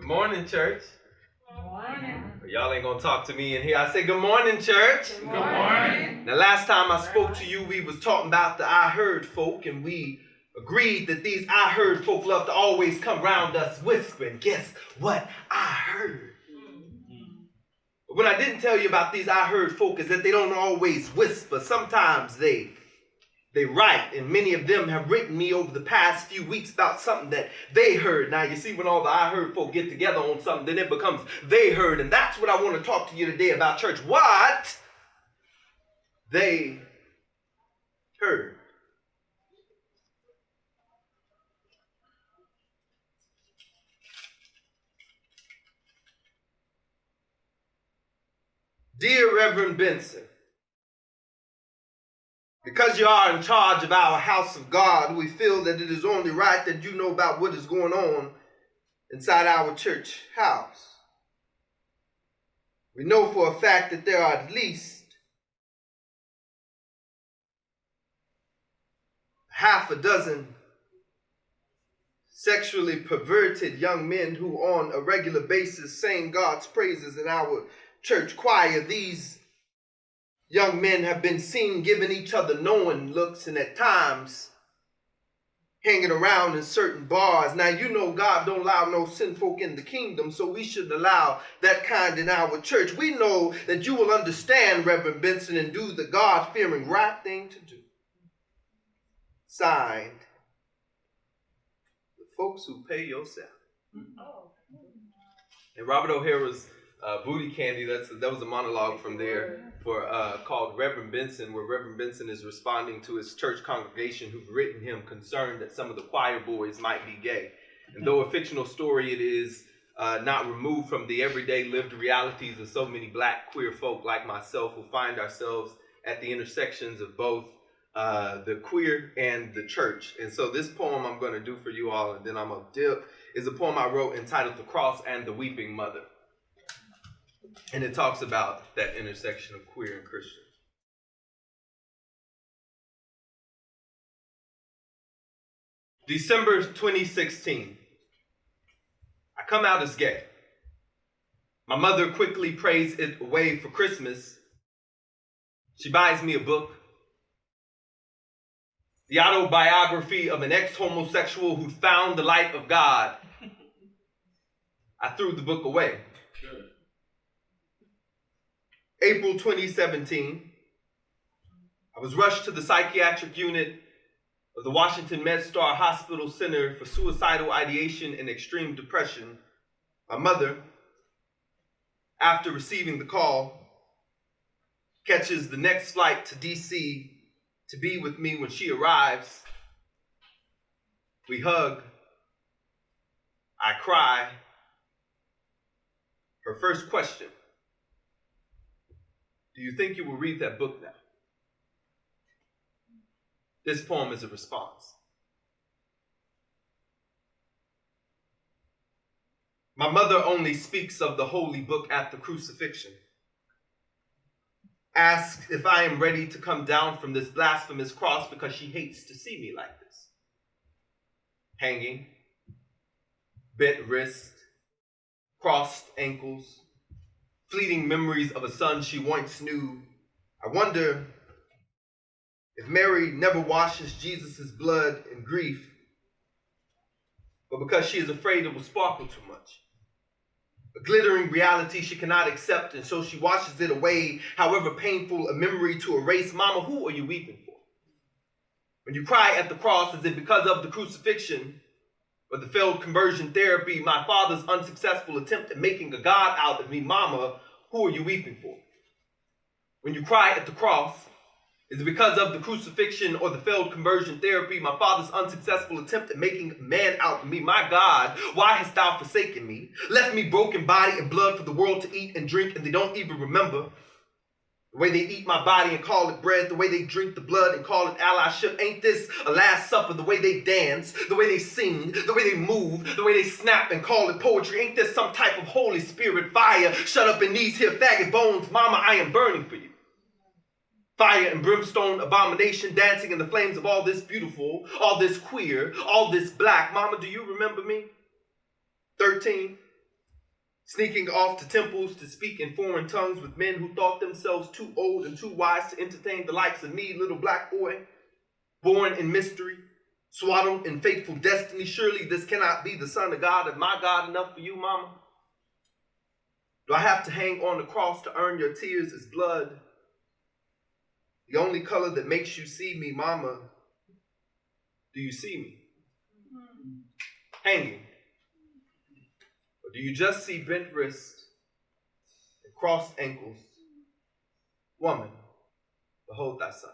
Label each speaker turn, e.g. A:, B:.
A: morning, church.
B: Good morning.
A: Y'all ain't gonna talk to me in here. I say good morning, church.
B: Good morning.
A: Now, last time I spoke to you, we was talking about the I heard folk, and we agreed that these I heard folk love to always come round us whispering. Guess what I heard? But what I didn't tell you about these I heard folk is that they don't always whisper. Sometimes they write, and many of them have written me over the past few weeks about something that they heard. Now, you see, when all the I heard folk get together on something, then it becomes they heard, and that's what I want to talk to you today about, church. What they heard. Dear Reverend Benson, because you are in charge of our house of God, we feel that it is only right that you know about what is going on inside our church house. We know for a fact that there are at least half a dozen sexually perverted young men who on a regular basis sing God's praises in our church choir. These young men have been seen giving each other knowing looks and at times hanging around in certain bars. Now, you know God don't allow no sin folk in the kingdom, so we shouldn't allow that kind in our church. We know that you will understand, Reverend Benson, and do the God-fearing right thing to do. Signed, the folks who pay yourself. And Robert O'Hara's Booty Candy, that was a monologue from there called Reverend Benson, where Reverend Benson is responding to his church congregation who've written him concerned that some of the choir boys might be gay. And though a fictional story, it is not removed from the everyday lived realities of so many black queer folk like myself who find ourselves at the intersections of both the queer and the church. And so this poem I'm going to do for you all, and then I'm going to dip, is a poem I wrote entitled The Cross and the Weeping Mother. And it talks about that intersection of queer and Christian. December 2016. I come out as gay. My mother quickly prays it away for Christmas. She buys me a book. The autobiography of an ex-homosexual who found the light of God. I threw the book away. April 2017, I was rushed to the psychiatric unit of the Washington MedStar Hospital Center for Suicidal Ideation and Extreme Depression. My mother, after receiving the call, catches the next flight to DC to be with me. When she arrives, we hug. I cry. Her first question: do you think you will read that book now? This poem is a response. My mother only speaks of the holy book at the crucifixion. Asks if I am ready to come down from this blasphemous cross because she hates to see me like this. Hanging, bent wrist, crossed ankles, fleeting memories of a son she once knew. I wonder if Mary never washes Jesus' blood in grief, but because she is afraid it will sparkle too much. A glittering reality she cannot accept, and so she washes it away, however painful a memory to erase. Mama, who are you weeping for? When you cry at the cross, is it because of the crucifixion or the failed conversion therapy, my father's unsuccessful attempt at making a God out of me? Mama, who are you weeping for? When you cry at the cross, is it because of the crucifixion or the failed conversion therapy, my father's unsuccessful attempt at making a man out of me? My God, why hast thou forsaken me? Left me broken body and blood for the world to eat and drink, and they don't even remember. The way they eat my body and call it bread, the way they drink the blood and call it allyship. Ain't this a last supper? The way they dance, the way they sing, the way they move, the way they snap and call it poetry. Ain't this some type of Holy Spirit fire shut up in these here faggot bones? Mama, I am burning for you. Fire and brimstone abomination dancing in the flames of all this beautiful, all this queer, all this black. Mama, do you remember me? 13, Sneaking off to temples to speak in foreign tongues with men who thought themselves too old and too wise to entertain the likes of me, little black boy, born in mystery, swaddled in fateful destiny. Surely this cannot be the Son of God and my God enough for you, mama? Do I have to hang on the cross to earn your tears as blood? The only color that makes you see me, mama. Do you see me? Hanging. Or do you just see bent wrists and crossed ankles? Woman, behold thy son.